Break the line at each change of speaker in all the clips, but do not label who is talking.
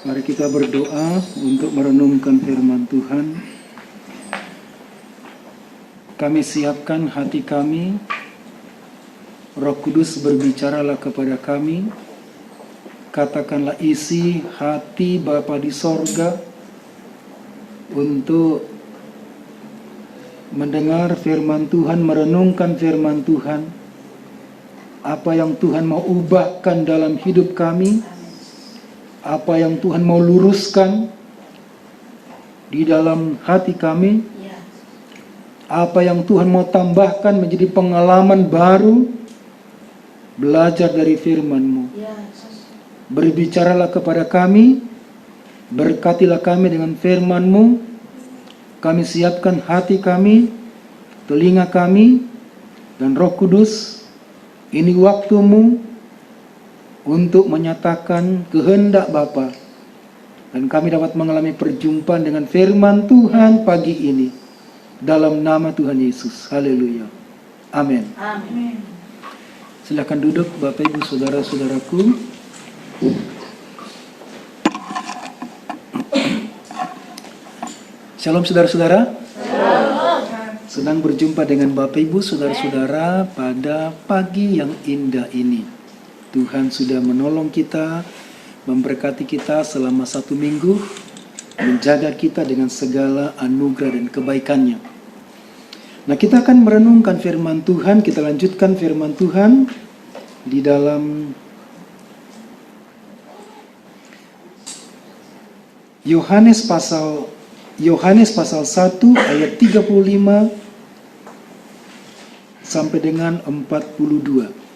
Mari kita berdoa untuk merenungkan firman Tuhan. Kami siapkan hati kami. Roh Kudus berbicaralah kepada kami. Katakanlah isi hati Bapa di sorga untuk mendengar firman Tuhan, merenungkan firman Tuhan. Apa yang Tuhan mau ubahkan dalam hidup kami, apa yang Tuhan mau luruskan di dalam hati kami, apa yang Tuhan mau tambahkan menjadi pengalaman baru, belajar dari firman-Mu. Berbicaralah kepada kami, berkatilah kami dengan firman-Mu. Kami siapkan hati kami, telinga kami, dan Roh Kudus. Ini waktu-Mu untuk menyatakan kehendak Bapa, dan kami dapat mengalami perjumpaan dengan firman Tuhan pagi ini dalam nama Tuhan Yesus. Haleluya. Amin.
Amin.
Silakan duduk Bapak Ibu saudara-saudaraku. Shalom saudara-saudara. Senang berjumpa dengan Bapak Ibu saudara-saudara pada pagi yang indah ini. Tuhan sudah menolong kita, memberkati kita selama 1 minggu, menjaga kita dengan segala anugerah dan kebaikannya. Nah, kita akan merenungkan firman Tuhan. Kita lanjutkan firman Tuhan di dalam Yohanes pasal 1 ayat 35 sampai dengan 42.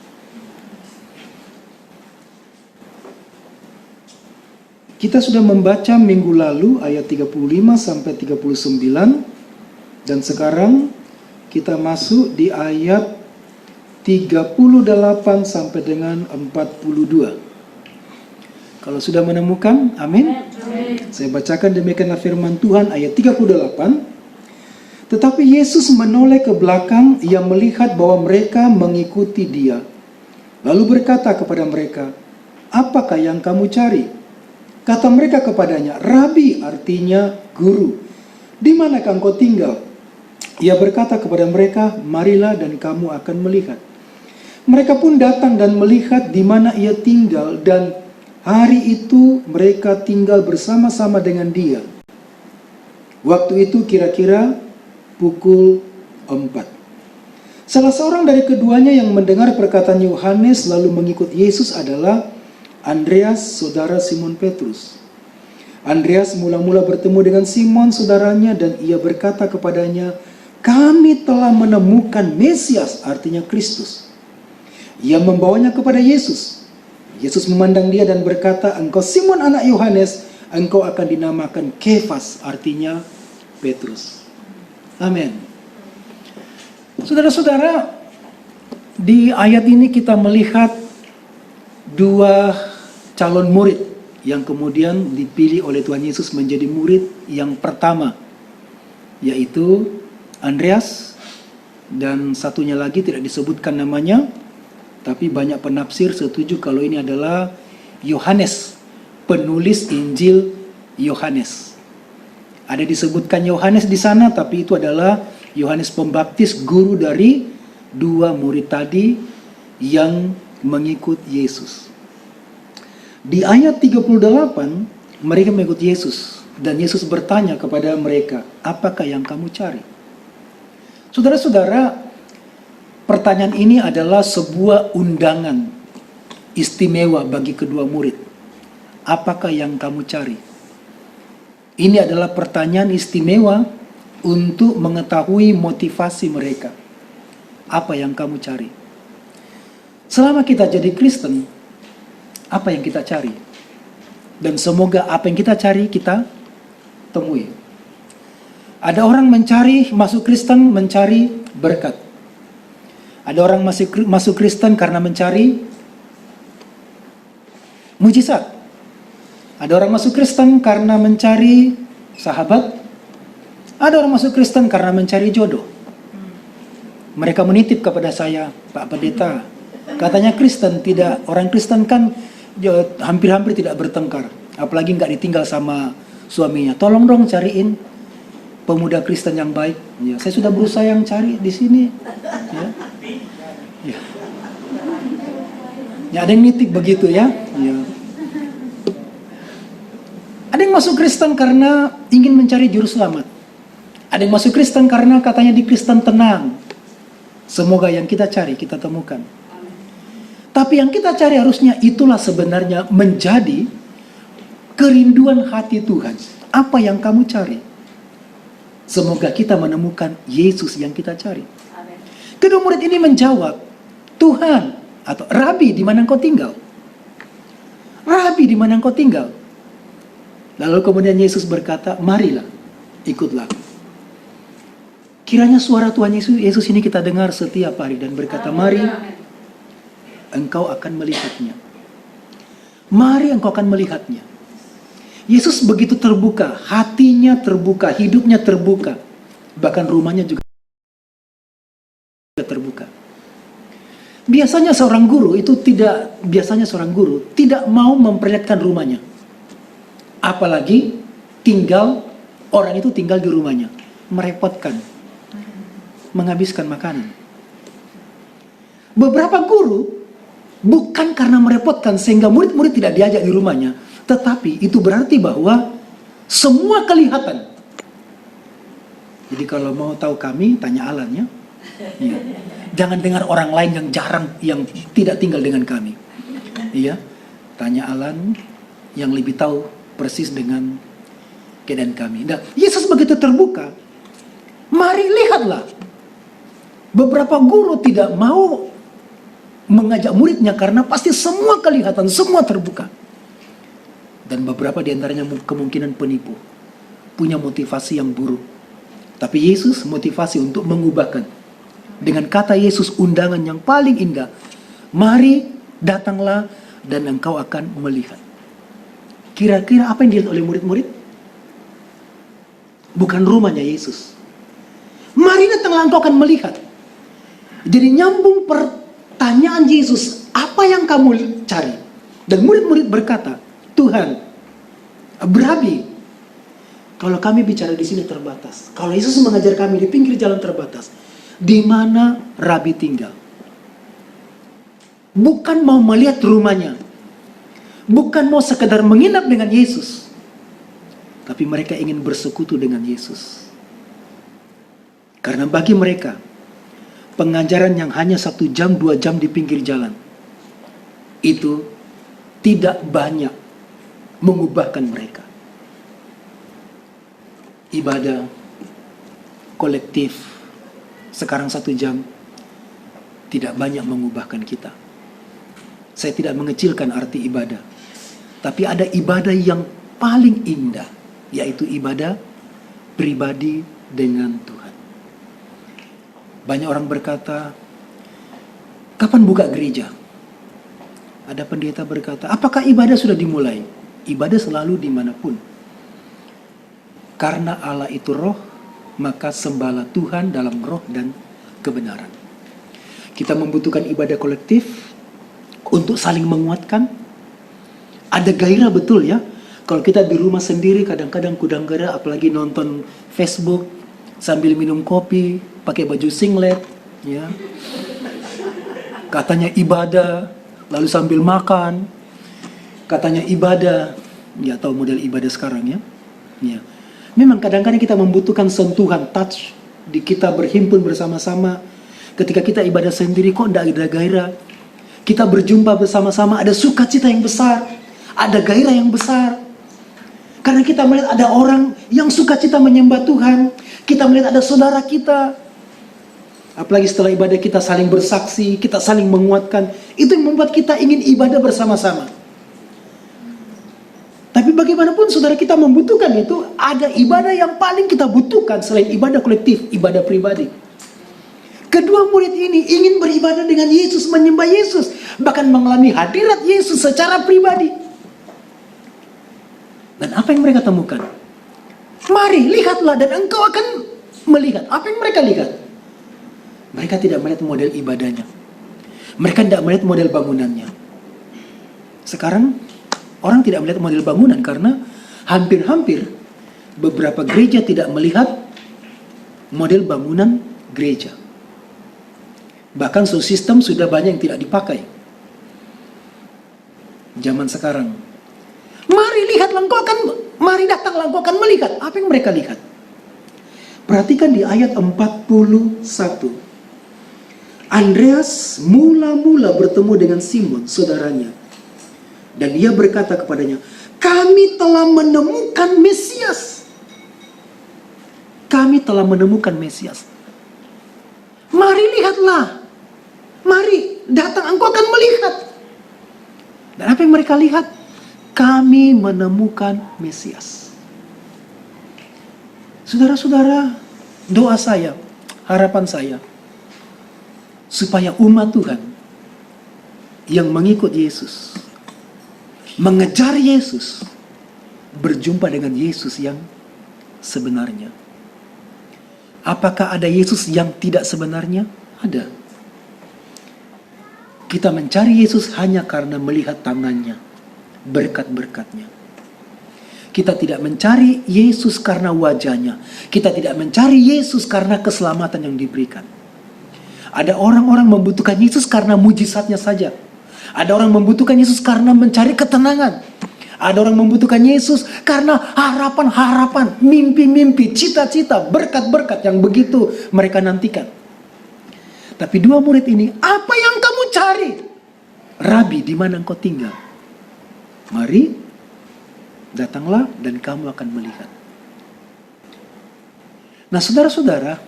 Kita sudah membaca minggu lalu ayat 35 sampai 39, dan sekarang kita masuk di ayat 38 sampai dengan 42. Kalau sudah menemukan, amin. Saya bacakan demikianlah firman Tuhan ayat 38. Tetapi Yesus menoleh ke belakang, ia melihat bahwa mereka mengikuti dia. Lalu berkata kepada mereka, "Apakah yang kamu cari?" Kata mereka kepadanya, "Rabi," artinya guru, "di manakah engkau tinggal?" Ia berkata kepada mereka, "Marilah dan kamu akan melihat." Mereka pun datang dan melihat di mana ia tinggal, dan hari itu mereka tinggal bersama-sama dengan dia. Waktu itu kira-kira pukul 4. Salah seorang dari keduanya yang mendengar perkataan Yohanes lalu mengikut Yesus adalah Andreas, saudara Simon Petrus. Andreas mula-mula bertemu dengan Simon saudaranya, dan ia berkata kepadanya, "Kami telah menemukan Mesias," artinya Kristus. Ia membawanya kepada Yesus. Yesus memandang dia dan berkata, "Engkau Simon anak Yohanes, engkau akan dinamakan Kefas," artinya Petrus. Amin. Saudara-saudara, di ayat ini kita melihat 2 calon murid yang kemudian dipilih oleh Tuhan Yesus menjadi murid yang pertama, yaitu Andreas, dan satunya lagi tidak disebutkan namanya, tapi banyak penafsir setuju kalau ini adalah Yohanes, penulis Injil Yohanes. Ada disebutkan Yohanes di sana, tapi itu adalah Yohanes Pembaptis, guru dari 2 murid tadi yang mengikut Yesus. Di ayat 38, mereka mengikut Yesus, dan Yesus bertanya kepada mereka, "Apakah yang kamu cari?" Saudara-saudara, pertanyaan ini adalah sebuah undangan istimewa bagi kedua murid. Apakah yang kamu cari? Ini adalah pertanyaan istimewa untuk mengetahui motivasi mereka. Apa yang kamu cari? Selama kita jadi Kristen, apa yang kita cari? Dan semoga apa yang kita cari, kita temui. Ada orang masuk Kristen mencari berkat. Ada orang masuk Kristen karena mencari mujizat. Ada orang masuk Kristen karena mencari sahabat. Ada orang masuk Kristen karena mencari jodoh. Mereka menitip kepada saya, "Pak Pendeta, katanya Kristen tidak, orang Kristen kan hampir-hampir tidak bertengkar. apalagi nggak ditinggal sama suaminya. Tolong dong cariin pemuda Kristen yang baik. Ya, saya sudah berusaha yang cari di sini. Ya. Ya. Ya, ada yang nitip begitu ya. Ya. Ada yang masuk Kristen karena ingin mencari juru selamat. Ada yang masuk Kristen karena katanya di Kristen tenang. Semoga yang kita cari kita temukan. Tapi yang kita cari harusnya itulah sebenarnya menjadi kerinduan hati Tuhan. Apa yang kamu cari? Semoga kita menemukan Yesus yang kita cari. Kedua murid ini menjawab, Tuhan atau Rabi, di mana engkau tinggal? Rabi, di mana engkau tinggal? Lalu kemudian Yesus berkata, marilah, ikutlah. Kiranya suara Tuhan Yesus ini kita dengar setiap hari dan berkata, mari, engkau akan melihatnya. Mari engkau akan melihatnya. Yesus begitu terbuka, hatinya terbuka, hidupnya terbuka. Bahkan rumahnya juga terbuka. Biasanya seorang guru tidak mau memperlihatkan rumahnya. Apalagi orang itu tinggal di rumahnya. Merepotkan. Menghabiskan makanan. Beberapa guru bukan karena merepotkan sehingga murid-murid tidak diajak di rumahnya, tetapi itu berarti bahwa semua kelihatan. Jadi kalau mau tahu kami, tanya Alan ya. Ya. Jangan dengar orang lain yang tidak tinggal dengan kami. Iya, tanya Alan yang lebih tahu persis dengan keadaan kami. Nah, Yesus begitu terbuka. Mari lihatlah. Beberapa guru tidak mau mengajak muridnya karena pasti semua kelihatan, semua terbuka. Dan beberapa di antaranya kemungkinan penipu, punya motivasi yang buruk. Tapi Yesus motivasi untuk mengubahkan. Dengan kata Yesus undangan yang paling indah, mari datanglah dan engkau akan melihat. Kira-kira apa yang dilihat oleh murid-murid? Bukan rumahnya Yesus. Mari datanglah engkau akan melihat. Jadi nyambung pertanyaan Yesus, apa yang kamu cari? Dan murid-murid berkata, Tuhan, Rabi, kalau kami bicara di sini terbatas. Kalau Yesus mengajar kami di pinggir jalan terbatas, di mana Rabi tinggal? Bukan mau melihat rumahnya, bukan mau sekedar menginap dengan Yesus, tapi mereka ingin bersekutu dengan Yesus. Karena bagi mereka, pengajaran yang hanya 1 jam, 2 jam di pinggir jalan, itu tidak banyak mengubahkan mereka. Ibadah kolektif sekarang 1 jam tidak banyak mengubahkan kita. Saya tidak mengecilkan arti ibadah, tapi ada ibadah yang paling indah, yaitu ibadah pribadi dengan Tuhan. Banyak orang berkata, kapan buka gereja? Ada pendeta berkata, apakah ibadah sudah dimulai? Ibadah selalu dimanapun. Karena Allah itu roh, maka sembahlah Tuhan dalam roh dan kebenaran. Kita membutuhkan ibadah kolektif untuk saling menguatkan. Ada gairah betul ya. Kalau kita di rumah sendiri kadang-kadang kudang gairah, apalagi nonton Facebook sambil minum kopi, pakai baju singlet, ya. Katanya ibadah, lalu sambil makan, katanya ibadah, ya tahu model ibadah sekarang ya. Ya. Memang kadang-kadang kita membutuhkan sentuhan, touch, di kita berhimpun bersama-sama. Ketika kita ibadah sendiri kok tidak ada gairah. Kita berjumpa bersama-sama, ada sukacita yang besar, ada gairah yang besar. Karena kita melihat ada orang yang sukacita menyembah Tuhan. Kita melihat ada saudara kita. Apalagi setelah ibadah kita saling bersaksi, kita saling menguatkan. Itu yang membuat kita ingin ibadah bersama-sama. Tapi bagaimanapun saudara kita membutuhkan itu, ada ibadah yang paling kita butuhkan selain ibadah kolektif, ibadah pribadi. Kedua murid ini ingin beribadah dengan Yesus, menyembah Yesus, bahkan mengalami hadirat Yesus secara pribadi. Dan apa yang mereka temukan? Mari, lihatlah dan engkau akan melihat. Apa yang mereka lihat? Mereka tidak melihat model ibadahnya. Mereka tidak melihat model bangunannya. Sekarang, Orang tidak melihat model bangunan karena hampir-hampir beberapa gereja tidak melihat model bangunan gereja. Bahkan sound system sudah banyak yang tidak dipakai. Zaman sekarang. Mari datanglah engkau akan melihat. Apa yang mereka lihat? Perhatikan di ayat 41. Andreas mula-mula bertemu dengan Simon, saudaranya. Dan dia berkata kepadanya, kami telah menemukan Mesias. Kami telah menemukan Mesias. Mari lihatlah. Mari datang, engkau akan melihat. Dan apa yang mereka lihat? Kami menemukan Mesias. Saudara-saudara, doa saya, harapan saya, supaya umat Tuhan yang mengikut Yesus, mengejar Yesus, berjumpa dengan Yesus yang sebenarnya. Apakah ada Yesus yang tidak sebenarnya? Ada. Kita mencari Yesus hanya karena melihat tangannya, berkat-berkatnya. Kita tidak mencari Yesus karena wajahnya. Kita tidak mencari Yesus karena keselamatan yang diberikan. Ada orang-orang membutuhkan Yesus karena mujizatnya saja. Ada orang membutuhkan Yesus karena mencari ketenangan. Ada orang membutuhkan Yesus karena harapan-harapan, mimpi-mimpi, cita-cita, berkat-berkat yang begitu mereka nantikan. Tapi dua murid ini, apa yang kamu cari? Rabi, di mana engkau tinggal? Mari, datanglah dan kamu akan melihat. Nah, saudara-saudara,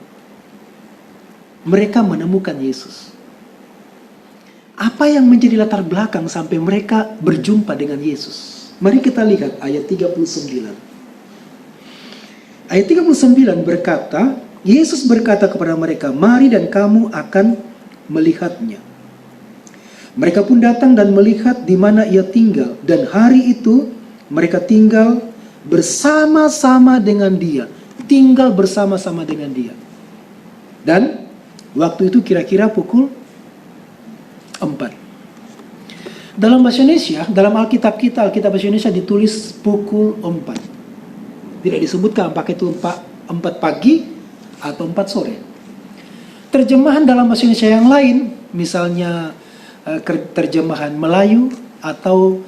mereka menemukan Yesus. Apa yang menjadi latar belakang sampai mereka berjumpa dengan Yesus? Mari kita lihat ayat 39. Ayat 39 berkata, Yesus berkata kepada mereka, mari dan kamu akan melihatnya. Mereka pun datang dan melihat di mana ia tinggal. Dan hari itu mereka tinggal bersama-sama dengan dia. Tinggal bersama-sama dengan dia. Dan waktu itu kira-kira pukul 4. Dalam bahasa Indonesia, dalam Alkitab kita, Alkitab bahasa Indonesia ditulis pukul 4. Tidak disebutkan apakah itu 4 pagi atau 4 sore. Terjemahan dalam bahasa Indonesia yang lain, misalnya terjemahan Melayu atau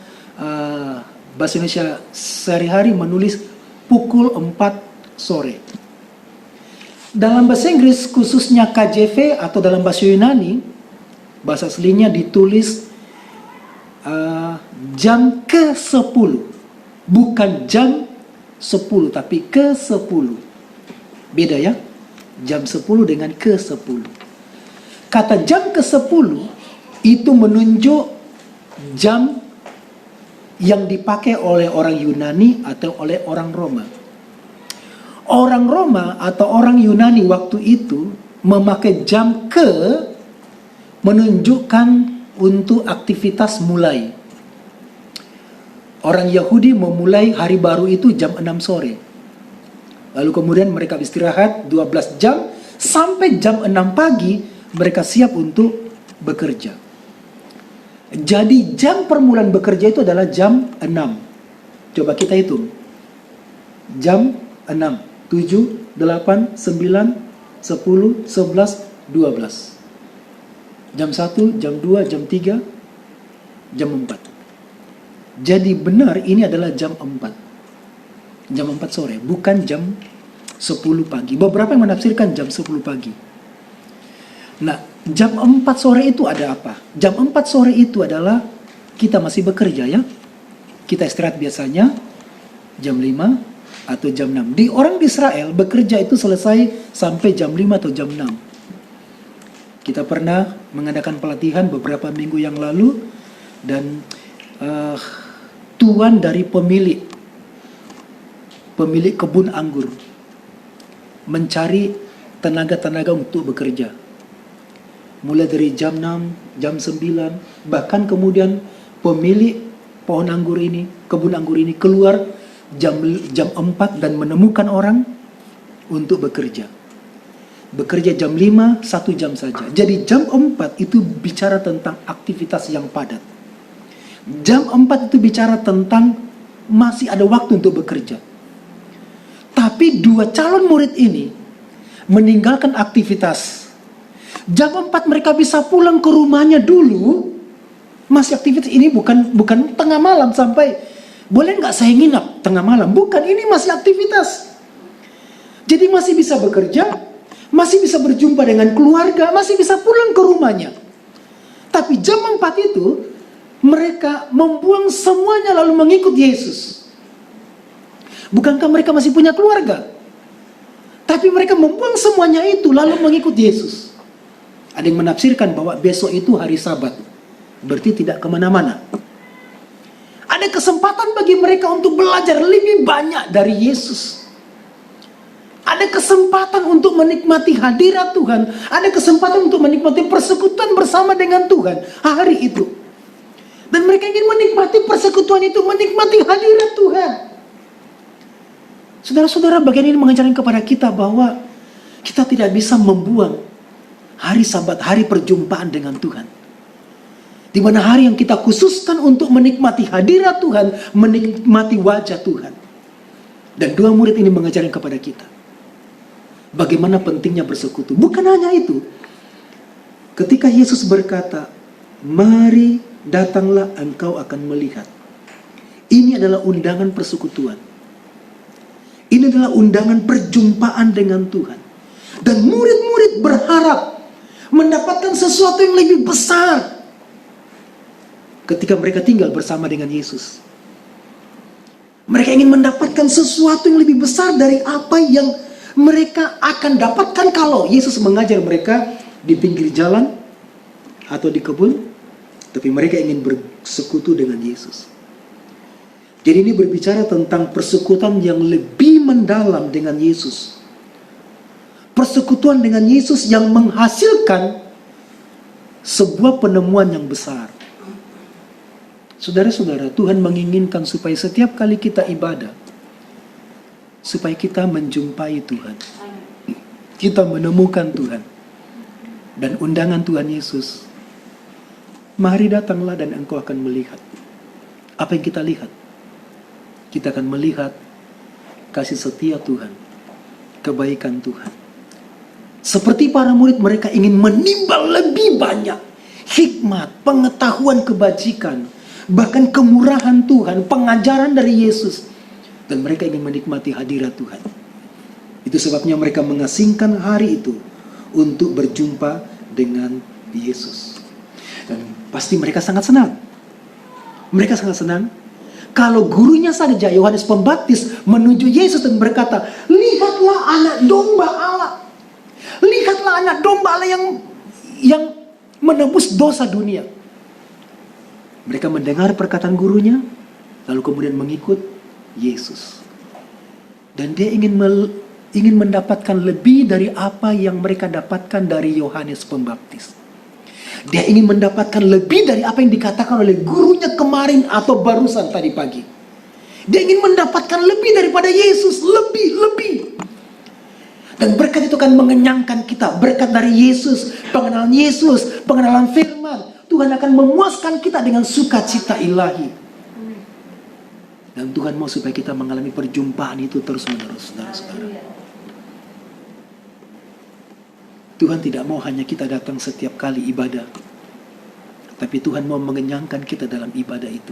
bahasa Indonesia sehari-hari menulis pukul 4 sore. Dalam bahasa Inggris, khususnya KJV atau dalam bahasa Yunani, bahasa aslinya ditulis jam ke-10. Bukan jam 10, tapi ke-10. Beda ya? Jam 10 dengan ke-10. Kata jam ke-10 itu menunjuk jam yang dipakai oleh orang Yunani atau oleh orang Roma. Orang Roma atau orang Yunani waktu itu memakai jam ke menunjukkan untuk aktivitas mulai. Orang Yahudi memulai hari baru itu jam 6 sore. Lalu kemudian mereka istirahat 12 jam sampai jam 6 pagi mereka siap untuk bekerja. Jadi jam permulaan bekerja itu adalah jam 6. Coba kita hitung. Jam 6, 7, 8, 9, 10, 11, 12. Jam 1, jam 2, jam 3, jam 4. Jadi benar ini adalah jam 4. Jam 4 sore, bukan jam 10 pagi. Beberapa yang menafsirkan jam 10 pagi. Nah, jam 4 sore itu ada apa? Jam 4 sore itu adalah kita masih bekerja ya. Kita istirahat biasanya jam 5 atau jam 6. Di orang di Israel bekerja itu selesai sampai jam 5 atau jam 6. Kita pernah mengadakan pelatihan beberapa minggu yang lalu dan tuan dari pemilik kebun anggur mencari tenaga-tenaga untuk bekerja. Mulai dari jam 6, jam 9, bahkan kemudian pemilik pohon anggur ini, kebun anggur ini keluar jam 4 dan menemukan orang untuk bekerja. Bekerja jam 5, 1 jam saja. Jadi jam 4 itu bicara tentang aktivitas yang padat. Jam 4 itu bicara tentang masih ada waktu untuk bekerja. Tapi dua calon murid ini meninggalkan aktivitas. Jam 4 mereka bisa pulang ke rumahnya dulu. Masih aktivitas ini bukan tengah malam sampai boleh nggak saya nginap tengah malam. Bukan, ini masih aktivitas. Jadi masih bisa bekerja, masih bisa berjumpa dengan keluarga, masih bisa pulang ke rumahnya. Tapi jam 4 itu mereka membuang semuanya lalu mengikut Yesus. Bukankah mereka masih punya keluarga? Tapi mereka membuang semuanya itu lalu mengikut Yesus. Ada yang menafsirkan bahwa besok itu hari Sabat, berarti tidak kemana-mana. Ada kesempatan bagi mereka untuk belajar lebih banyak dari Yesus. Ada kesempatan untuk menikmati hadirat Tuhan. Ada kesempatan untuk menikmati persekutuan bersama dengan Tuhan hari itu. Dan mereka ingin menikmati persekutuan itu, menikmati hadirat Tuhan. Saudara-saudara, bagian ini mengajarkan kepada kita bahwa kita tidak bisa membuang hari Sabat, hari perjumpaan dengan Tuhan. Di mana hari yang kita khususkan untuk menikmati hadirat Tuhan, menikmati wajah Tuhan. Dan dua murid ini mengajarkan kepada kita bagaimana pentingnya bersekutu. Bukan hanya itu. Ketika Yesus berkata, "Mari datanglah engkau akan melihat." Ini adalah undangan persekutuan. Ini adalah undangan perjumpaan dengan Tuhan. Dan murid-murid berharap mendapatkan sesuatu yang lebih besar ketika mereka tinggal bersama dengan Yesus. Mereka ingin mendapatkan sesuatu yang lebih besar dari apa yang mereka akan dapatkan kalau Yesus mengajar mereka di pinggir jalan atau di kebun. Tapi mereka ingin bersekutu dengan Yesus. Jadi ini berbicara tentang persekutuan yang lebih mendalam dengan Yesus. Persekutuan dengan Yesus yang menghasilkan sebuah penemuan yang besar. Saudara-saudara, Tuhan menginginkan supaya setiap kali kita ibadah, supaya kita menjumpai Tuhan. Kita menemukan Tuhan. Dan undangan Tuhan Yesus, mari datanglah dan engkau akan melihat. Apa yang kita lihat? Kita akan melihat kasih setia Tuhan, kebaikan Tuhan. Seperti para murid, mereka ingin menimbang lebih banyak hikmat, pengetahuan kebajikan, bahkan kemurahan Tuhan, pengajaran dari Yesus. Dan mereka ingin menikmati hadirat Tuhan. Itu sebabnya mereka mengasingkan hari itu untuk berjumpa dengan Yesus. Dan pasti mereka sangat senang. Mereka sangat senang kalau gurunya saja, Yohanes Pembaptis, menuju Yesus dan berkata, "Lihatlah anak domba Allah. Lihatlah anak domba Allah yang menebus dosa dunia." Mereka mendengar perkataan gurunya, lalu kemudian mengikut Yesus. Dan dia ingin mendapatkan lebih dari apa yang mereka dapatkan dari Yohanes Pembaptis. Dia ingin mendapatkan lebih dari apa yang dikatakan oleh gurunya kemarin atau barusan tadi pagi. Dia ingin mendapatkan lebih daripada Yesus, lebih. Dan berkat itu akan mengenyangkan kita. Berkat dari Yesus, pengenalan firman, Tuhan akan memuaskan kita dengan sukacita ilahi. Dan Tuhan mau supaya kita mengalami perjumpaan itu terus-menerus, saudara-saudara. Tuhan tidak mau hanya kita datang setiap kali ibadah, tapi Tuhan mau mengenyangkan kita dalam ibadah itu,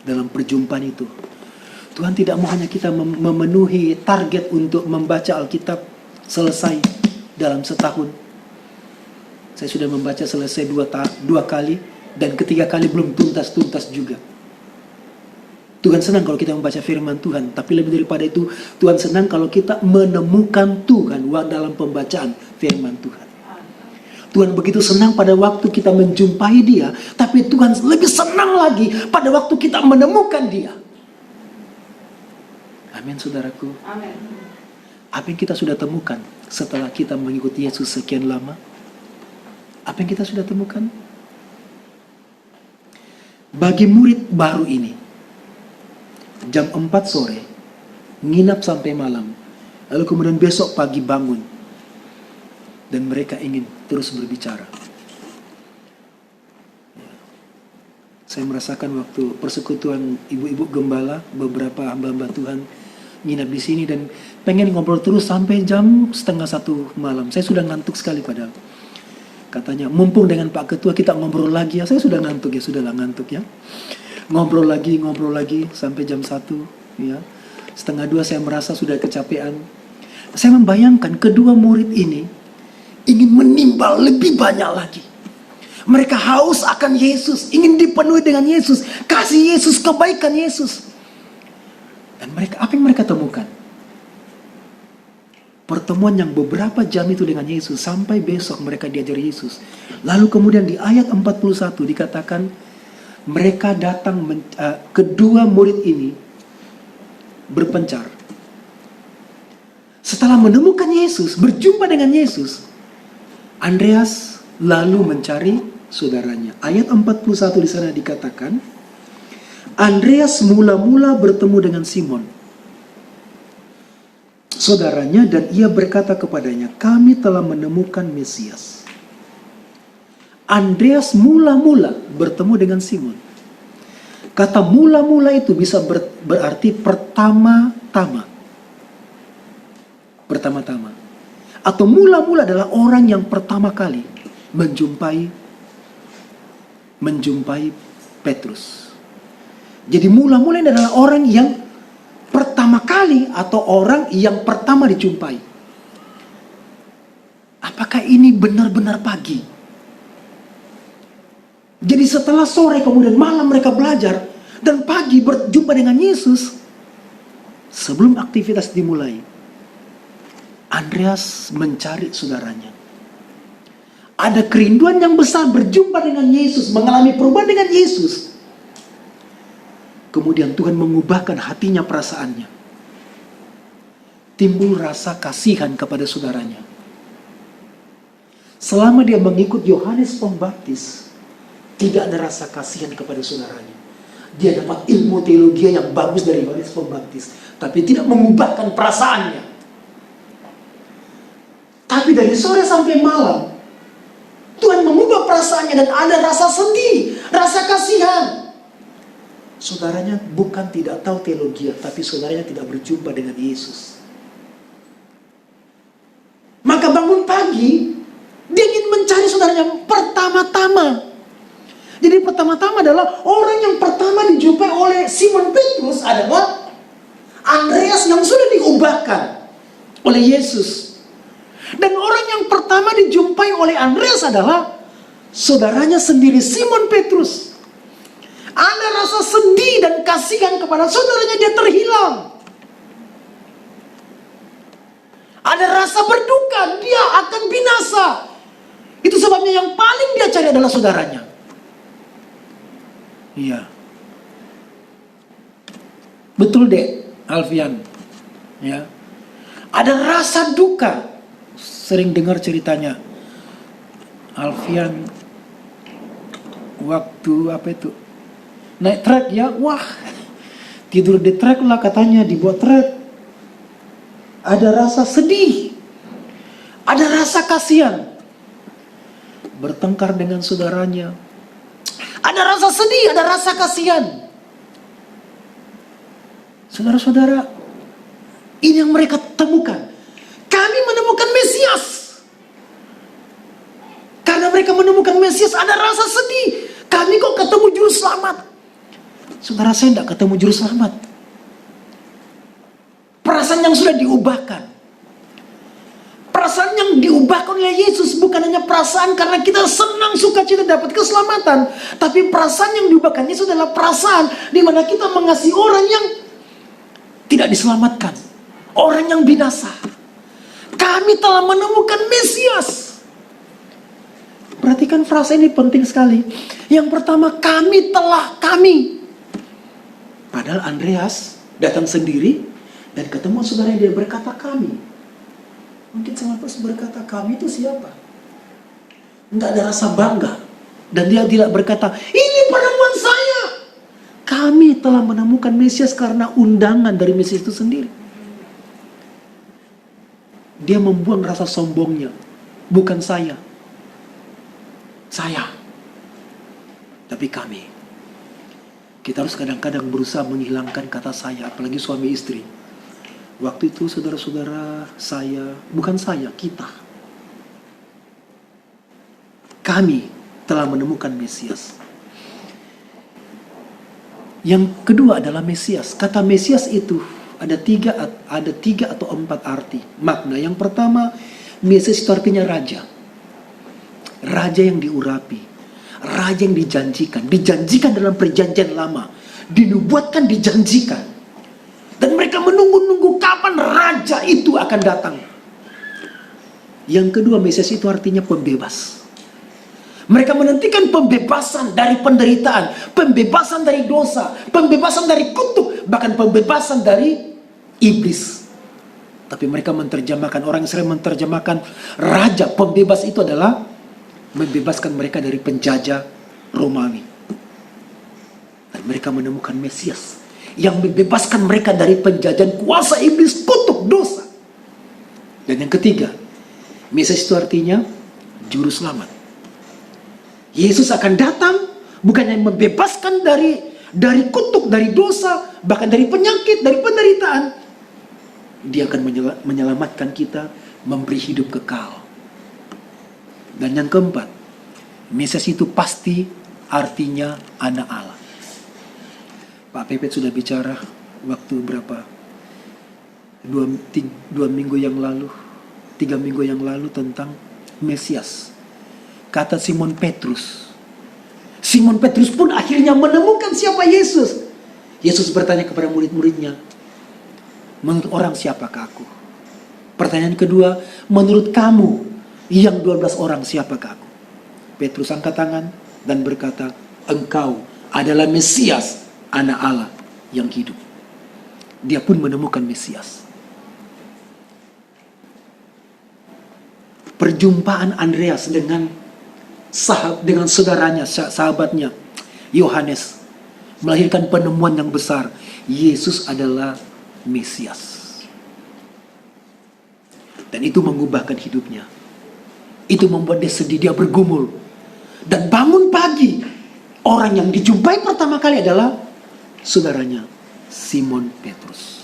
dalam perjumpaan itu. Tuhan tidak mau hanya kita memenuhi target untuk membaca Alkitab selesai dalam setahun. Saya sudah membaca selesai dua kali, dan ketiga kali belum tuntas-tuntas juga. Tuhan senang kalau kita membaca firman Tuhan, tapi lebih daripada itu, Tuhan senang kalau kita menemukan Tuhan dalam pembacaan firman Tuhan. Tuhan begitu senang pada waktu kita menjumpai Dia, tapi Tuhan lebih senang lagi pada waktu kita menemukan Dia. Amin, saudaraku.
Amin.
Apa yang kita sudah temukan setelah kita mengikuti Yesus sekian lama? Apa yang kita sudah temukan? Bagi murid baru ini, jam 4 sore, nginap sampai malam, lalu kemudian besok pagi bangun, dan mereka ingin terus berbicara. Saya merasakan waktu persekutuan ibu-ibu gembala, beberapa hamba-hamba Tuhan nginap di sini dan pengen ngobrol terus sampai jam 12:30 malam. Saya sudah ngantuk sekali padahal. Katanya, mumpung dengan Pak Ketua kita ngobrol lagi ya. Saya sudah ngantuk ya, sudahlah ngantuk ya. Ngobrol lagi sampai jam 1 ya. 1:30 saya merasa sudah kecapean. Saya membayangkan kedua murid ini ingin menimbal lebih banyak lagi. Mereka haus akan Yesus, ingin dipenuhi dengan Yesus, kasih Yesus, kebaikan Yesus. Dan mereka, apa yang mereka temukan? Pertemuan yang beberapa jam itu dengan Yesus, sampai besok mereka diajar Yesus. Lalu kemudian di ayat 41 dikatakan, mereka datang, kedua murid ini berpencar. Setelah menemukan Yesus, berjumpa dengan Yesus, Andreas lalu mencari saudaranya. Ayat 41 di sana dikatakan, Andreas mula-mula bertemu dengan Simon, saudaranya, dan ia berkata kepadanya, kami telah menemukan Mesias. Andreas mula-mula bertemu dengan Simon. Kata mula-mula itu bisa berarti pertama-tama. Pertama-tama. Atau mula-mula adalah orang yang pertama kali menjumpai Petrus. Jadi mula-mula ini adalah orang yang pertama kali atau orang yang pertama dijumpai. Apakah ini benar-benar pagi? Jadi setelah sore kemudian malam mereka belajar dan pagi berjumpa dengan Yesus. Sebelum aktivitas dimulai, Andreas mencari saudaranya. Ada kerinduan yang besar berjumpa dengan Yesus, mengalami perubahan dengan Yesus. Kemudian Tuhan mengubahkan hatinya, perasaannya. Timbul rasa kasihan kepada saudaranya. Selama dia mengikut Yohanes Pembaptis, tidak ada rasa kasihan kepada saudaranya. Dia dapat ilmu teologi yang bagus dari Yohanes Pembaptis, tapi tidak mengubahkan perasaannya. Tapi dari sore sampai malam, Tuhan mengubah perasaannya dan ada rasa sedih, rasa kasihan. Saudaranya bukan tidak tahu teologi, tapi saudaranya tidak berjumpa dengan Yesus. Maka bangun pagi, dia ingin mencari saudaranya pertama-tama. Jadi pertama-tama adalah orang yang pertama dijumpai oleh Simon Petrus adalah Andreas yang sudah diubahkan oleh Yesus. Dan orang yang pertama dijumpai oleh Andreas adalah saudaranya sendiri, Simon Petrus. Ada rasa sedih dan kasihan kepada saudaranya, dia terhilang. Ada rasa berduka, dia akan binasa. Itu sebabnya yang paling dia cari adalah saudaranya. Iya. Betul deh, Alfian. Ya. Ada rasa duka. Sering dengar ceritanya Alfian waktu naik trek ya, wah tidur di trek lah katanya, dibuat trek. Ada rasa sedih, ada rasa kasihan, bertengkar dengan saudaranya, ada rasa sedih, ada rasa kasihan. Saudara-saudara, ini yang mereka temukan. Kami menemukan Mesias. Karena mereka menemukan Mesias, ada rasa sedih. Kami kok ketemu juru selamat. Saudara, saya tidak ketemu juru selamat. Perasaan yang sudah diubahkan. Perasaan yang diubahkan oleh Yesus bukan hanya perasaan karena kita senang sukacita dapat keselamatan. Tapi perasaan yang diubahkan Yesus adalah perasaan di mana kita mengasihi orang yang tidak diselamatkan. Orang yang binasa. Kami telah menemukan Mesias. Perhatikan frasa ini penting sekali. Yang pertama, kami. Padahal Andreas datang sendiri dan ketemu saudaranya, dia berkata kami. Mungkin sama Petrus berkata kami itu siapa? Enggak ada rasa bangga. Dan dia tidak berkata, ini penemuan saya. Kami telah menemukan Mesias karena undangan dari Mesias itu sendiri. Dia membuang rasa sombongnya. Bukan saya. Tapi kami. Kita harus kadang-kadang berusaha menghilangkan kata saya, apalagi suami istri. Waktu itu saudara-saudara saya, bukan saya, kami telah menemukan Mesias. Yang kedua adalah Mesias. Kata Mesias itu ada tiga atau empat arti makna. Yang pertama, Mesias itu artinya raja. Raja yang diurapi, raja yang dijanjikan dalam perjanjian lama, dinubuatkan, dijanjikan. Dan mereka menunggu-nunggu kapan raja itu akan datang. Yang kedua, Mesias itu artinya pembebas. Mereka menantikan pembebasan dari penderitaan, pembebasan dari dosa, pembebasan dari kutuk, bahkan pembebasan dari iblis. Tapi mereka menerjemahkan, orang Israel menerjemahkan raja pembebas itu adalah membebaskan mereka dari penjajah Romawi. Dan mereka menemukan Mesias yang membebaskan mereka dari penjajahan kuasa iblis, kutuk, dosa. Dan yang ketiga, Mesias itu artinya juru selamat. Yesus akan datang bukan yang membebaskan dari kutuk, dari dosa, bahkan dari penyakit, dari penderitaan. Dia akan menyelamatkan kita, memberi hidup kekal. Dan yang keempat, Mesias itu pasti artinya anak Allah. Pak Pepet sudah bicara waktu berapa? 2 minggu yang lalu, 3 minggu yang lalu tentang Mesias. Kata Simon Petrus. Simon Petrus pun akhirnya menemukan siapa Yesus. Yesus bertanya kepada murid-muridnya, menurut orang siapakah aku? Pertanyaan kedua, menurut kamu yang 12 orang siapakah aku? Petrus angkat tangan dan berkata, engkau adalah Mesias, anak Allah yang hidup. Dia pun menemukan Mesias. Perjumpaan Andreas dengan saudaranya, sahabatnya Yohanes melahirkan penemuan yang besar. Yesus adalah Mesias. Dan itu mengubahkan hidupnya. Itu membuat dia sedih, dia bergumul. Dan bangun pagi, orang yang dijumpai pertama kali adalah saudaranya Simon Petrus.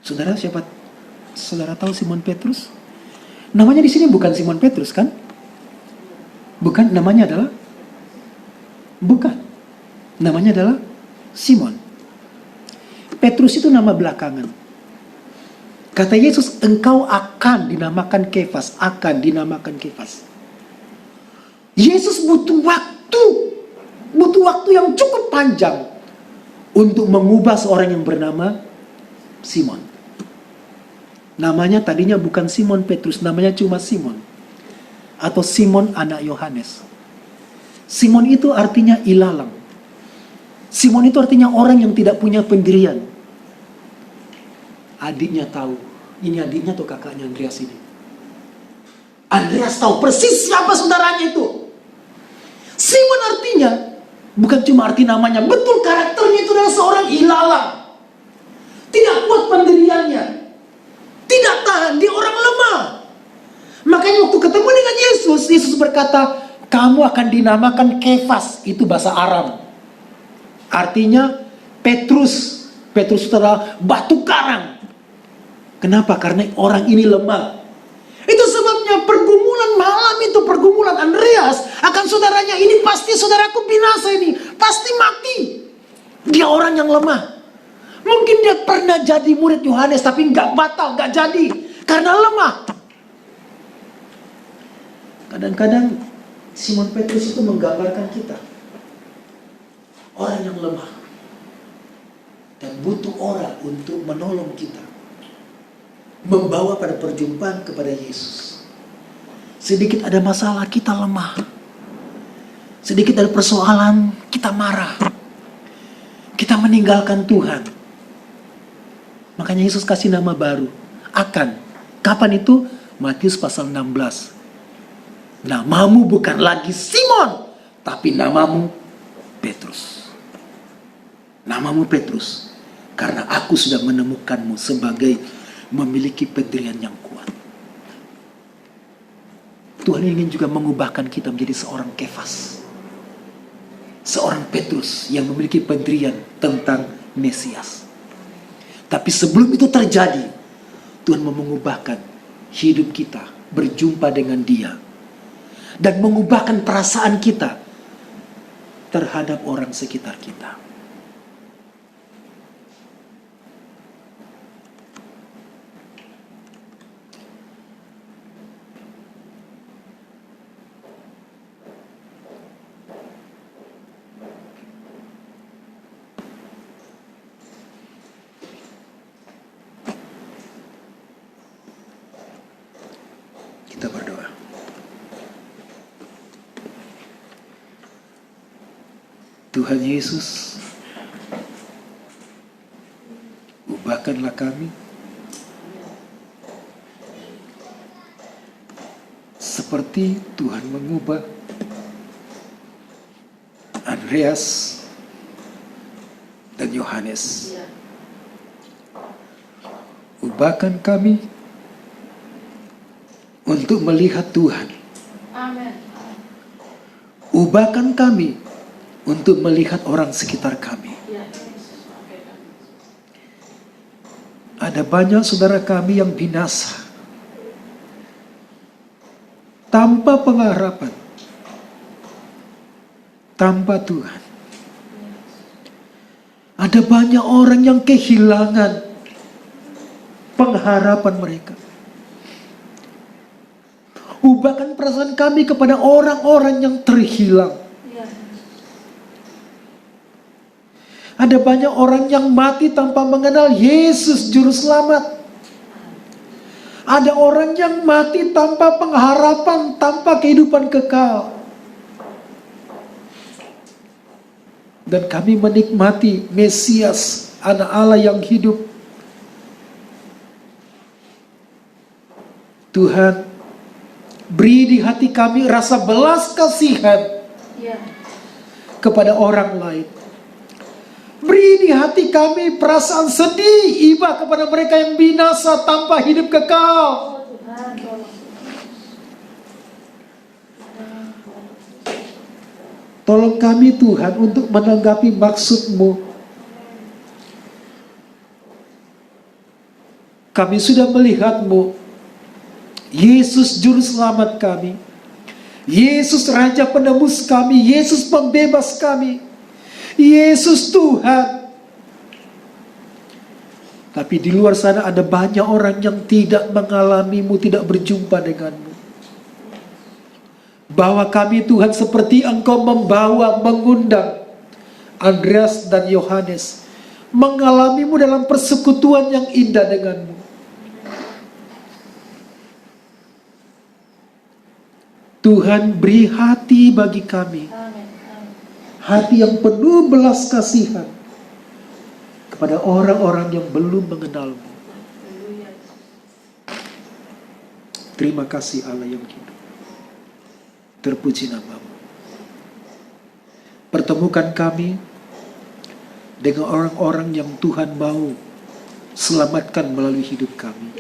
Saudara, siapa? Saudara tahu Simon Petrus? Namanya di sini bukan Simon Petrus kan? Bukan, namanya adalah? Bukan. Namanya adalah Simon. Petrus itu nama belakangan. Kata Yesus, engkau akan dinamakan Kefas. Akan dinamakan Kefas. Yesus butuh waktu yang cukup panjang untuk mengubah seorang yang bernama Simon. Namanya tadinya bukan Simon Petrus, namanya cuma Simon. Atau Simon anak Yohanes. Simon itu artinya ilalang. Simon itu artinya orang yang tidak punya pendirian. Adiknya tahu. Ini adiknya atau kakaknya Andreas ini. Andreas tahu persis siapa saudaranya itu. Simon artinya bukan cuma arti namanya, betul karakternya itu adalah seorang ilalang. Tidak kuat pendiriannya. Tidak tahan, dia orang lemah. Makanya waktu ketemu dengan Yesus, Yesus berkata, kamu akan dinamakan Kefas. Itu bahasa Aram. Artinya Petrus. Petrus itu adalah batu karang. Kenapa? Karena orang ini lemah. Itu sebabnya pergumulan malam itu, pergumulan Andreas akan saudaranya ini, pasti saudaraku binasa ini, pasti mati. Dia orang yang lemah. Mungkin dia pernah jadi murid Yohanes, tapi nggak batal, nggak jadi karena lemah. Kadang-kadang Simon Petrus itu menggambarkan kita, orang yang lemah dan butuh orang untuk menolong kita, membawa pada perjumpaan kepada Yesus. Sedikit ada masalah, kita lemah. Sedikit ada persoalan, kita marah. Kita meninggalkan Tuhan. Makanya Yesus kasih nama baru, akan. Kapan itu? Matius pasal 16. Namamu bukan lagi Simon, tapi namamu Petrus. Namamu Petrus, karena aku sudah menemukanmu sebagai memiliki pendirian yang kuat. Tuhan ingin juga mengubahkan kita menjadi seorang Kefas. seorang Petrus yang memiliki pendirian tentang Mesias. Tapi sebelum itu terjadi, Tuhan mau mengubahkan hidup kita berjumpa dengan Dia, dan mengubahkan perasaan kita terhadap orang sekitar kita. Kita berdoa. Tuhan Yesus, ubahkanlah kami seperti Tuhan mengubah Andreas dan Yohanes. Ubahkan kami untuk melihat Tuhan.
Amin.
Ubahkan kami untuk melihat orang sekitar kami. Ada banyak saudara kami yang binasa tanpa pengharapan, tanpa Tuhan. Ada banyak orang yang kehilangan pengharapan mereka. Ubahkan perasaan kami kepada orang-orang yang terhilang. Ada banyak orang yang mati tanpa mengenal Yesus Juru Selamat. Ada orang yang mati tanpa pengharapan, tanpa kehidupan kekal. Dan kami menikmati Mesias, Anak Allah yang hidup. Tuhan, beri di hati kami rasa belas kasihan kepada orang lain. Beri di hati kami perasaan sedih, iba kepada mereka yang binasa tanpa hidup kekal. Tolong kami Tuhan untuk menanggapi maksud-Mu. Kami sudah melihat-Mu, Yesus Juru Selamat kami, Yesus Raja Penebus kami, Yesus Pembebas kami, Yesus Tuhan. Tapi di luar sana ada banyak orang yang tidak mengalami-Mu, tidak berjumpa dengan-Mu. Bawa kami Tuhan seperti Engkau mengundang Andreas dan Yohanes mengalami-Mu dalam persekutuan yang indah dengan-Mu. Tuhan, beri hati bagi kami, hati yang penuh belas kasihan kepada orang-orang yang belum mengenal-Mu. Terima kasih Allah yang hidup. Terpuji nama-Mu. Pertemukan kami dengan orang-orang yang Tuhan mau selamatkan melalui hidup kami.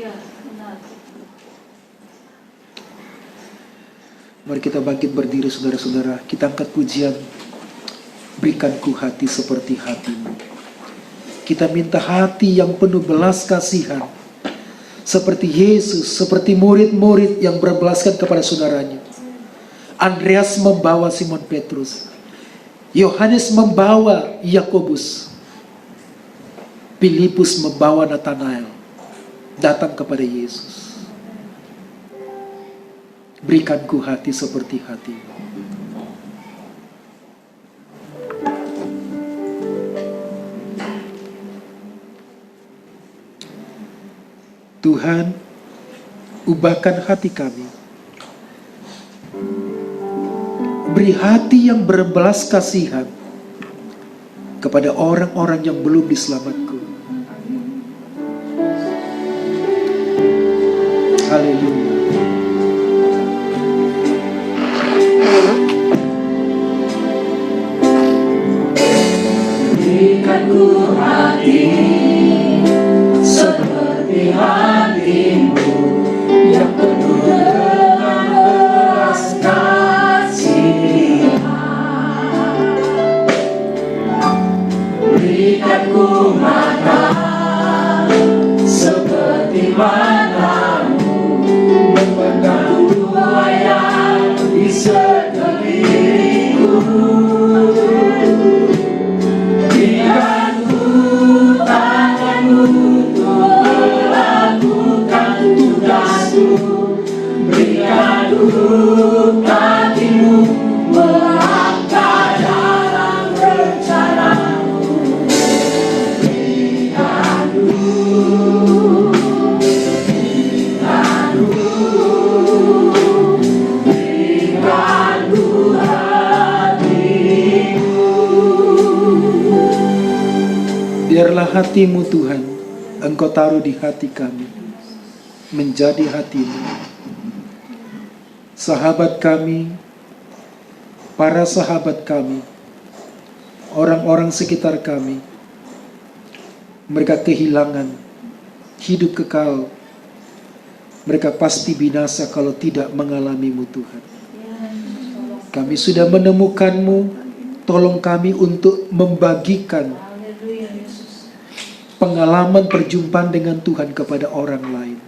Mari kita bangkit berdiri saudara-saudara. Kita angkat pujian. Berikanku hati seperti hati-Mu. Kita minta hati yang penuh belas kasihan. Seperti Yesus, seperti murid-murid yang berbelaskan kepada saudaranya. Andreas membawa Simon Petrus. Yohanes membawa Yakobus. Filipus membawa Nathanael datang kepada Yesus. Berikanku hati seperti hati-Mu. Tuhan, ubahkan hati kami. Beri hati yang berbelas kasihan kepada orang-orang yang belum diselamatkan. Haleluya.
Berikanku hati seperti hati-Mu yang penuh dengan belas kasihan. memandangku mata seperti matamu memandangku yang di sekelilingku. Berikanku tanganmu untuk melakukan tugasku. Berikanku kakimu melangkah dalam rencanamu. Berikanku hatimu.
Biarlah hatimu Tuhan, Engkau taruh di hati kami, menjadi hatimu. Sahabat kami, para sahabat kami, orang-orang sekitar kami, mereka kehilangan hidup kekal. Mereka pasti binasa kalau tidak mengalamimu Tuhan. Kami sudah menemukanmu, tolong kami untuk membagikan pengalaman perjumpaan dengan Tuhan kepada orang lain.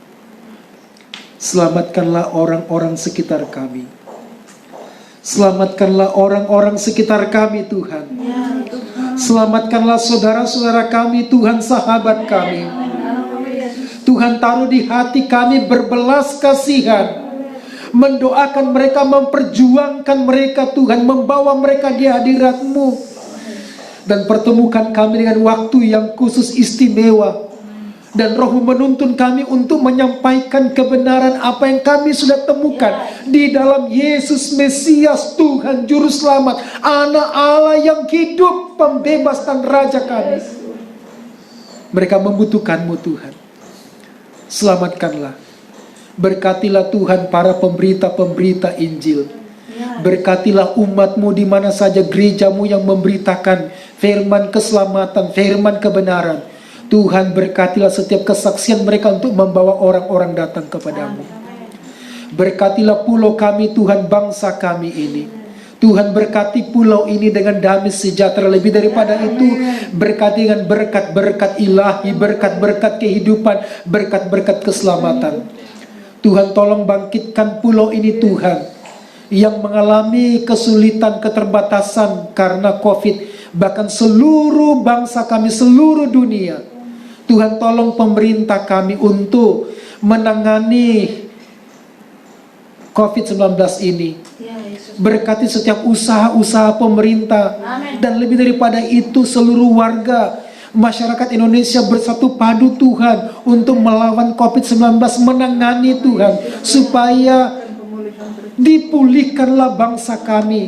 Selamatkanlah orang-orang sekitar kami. Selamatkanlah orang-orang sekitar kami Tuhan. Selamatkanlah saudara-saudara kami Tuhan, sahabat kami. Tuhan taruh di hati kami berbelas kasihan, mendoakan mereka, memperjuangkan mereka Tuhan, membawa mereka di hadirat-Mu. Dan pertemukan kami dengan waktu yang khusus istimewa. Dan Roh menuntun kami untuk menyampaikan kebenaran apa yang kami sudah temukan di dalam Yesus Mesias, Tuhan Juru Selamat, Anak Allah yang hidup, pembebas dan Raja kami. Mereka membutuhkan-Mu Tuhan. Selamatkanlah. Berkatilah Tuhan para pemberita-pemberita Injil. Berkatilah umat-Mu di mana saja, gereja-Mu yang memberitakan firman keselamatan, firman kebenaran. Tuhan, berkatilah setiap kesaksian mereka untuk membawa orang-orang datang kepadamu. Berkatilah pulau kami Tuhan, bangsa kami ini. Tuhan, berkati pulau ini dengan damai sejahtera. Lebih daripada itu, berkati dengan berkat-berkat ilahi, berkat-berkat kehidupan, berkat-berkat keselamatan. Tuhan, tolong bangkitkan pulau ini Tuhan, yang mengalami kesulitan, keterbatasan karena COVID. Bahkan seluruh bangsa kami, seluruh dunia. Tuhan, tolong pemerintah kami untuk menangani COVID-19 ini. Berkati setiap usaha-usaha pemerintah. Dan lebih daripada itu, seluruh warga masyarakat Indonesia bersatu padu Tuhan untuk melawan COVID-19, menangani Tuhan, supaya dipulihkanlah bangsa kami.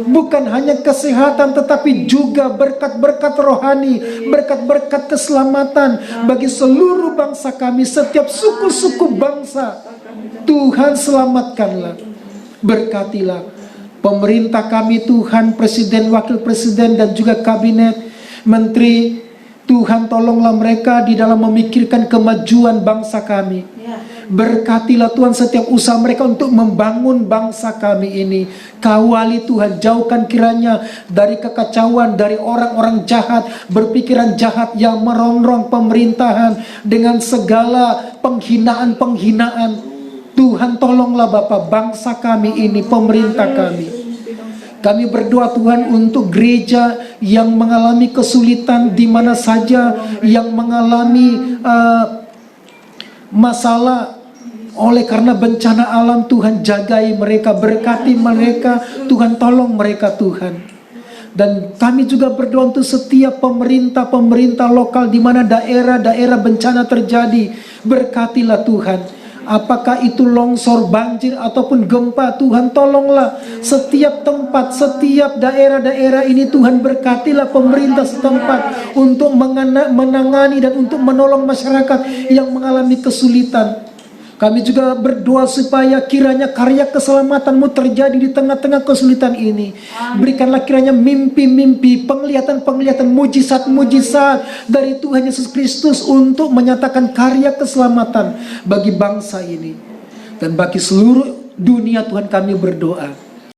Bukan hanya kesehatan, tetapi juga berkat-berkat rohani, berkat-berkat keselamatan bagi seluruh bangsa kami, setiap suku-suku bangsa. Tuhan, selamatkanlah, berkatilah pemerintah kami Tuhan, presiden, wakil presiden, dan juga kabinet, menteri. Tuhan, tolonglah mereka di dalam memikirkan kemajuan bangsa kami. Berkatilah Tuhan setiap usaha mereka untuk membangun bangsa kami ini. Kawali Tuhan, jauhkan kiranya dari kekacauan, dari orang-orang jahat, berpikiran jahat yang merongrong pemerintahan dengan segala penghinaan-penghinaan. Tuhan, tolonglah Bapa bangsa kami ini, pemerintah kami. Kami berdoa Tuhan untuk gereja yang mengalami kesulitan di mana saja, yang mengalami masalah oleh karena bencana alam. Tuhan, jagai mereka, berkati mereka Tuhan, tolong mereka Tuhan. Dan kami juga berdoa untuk setiap pemerintah lokal di mana daerah-daerah bencana terjadi. Berkatilah Tuhan. Apakah itu longsor, banjir, ataupun gempa, Tuhan tolonglah setiap tempat, setiap daerah-daerah ini. Tuhan, berkatilah pemerintah setempat untuk menangani dan untuk menolong masyarakat yang mengalami kesulitan. Kami juga berdoa supaya kiranya karya keselamatan-Mu terjadi di tengah-tengah kesulitan ini. Berikanlah kiranya mimpi-mimpi, penglihatan-penglihatan, mujizat-mujizat dari Tuhan Yesus Kristus untuk menyatakan karya keselamatan bagi bangsa ini dan bagi seluruh dunia. Tuhan, kami berdoa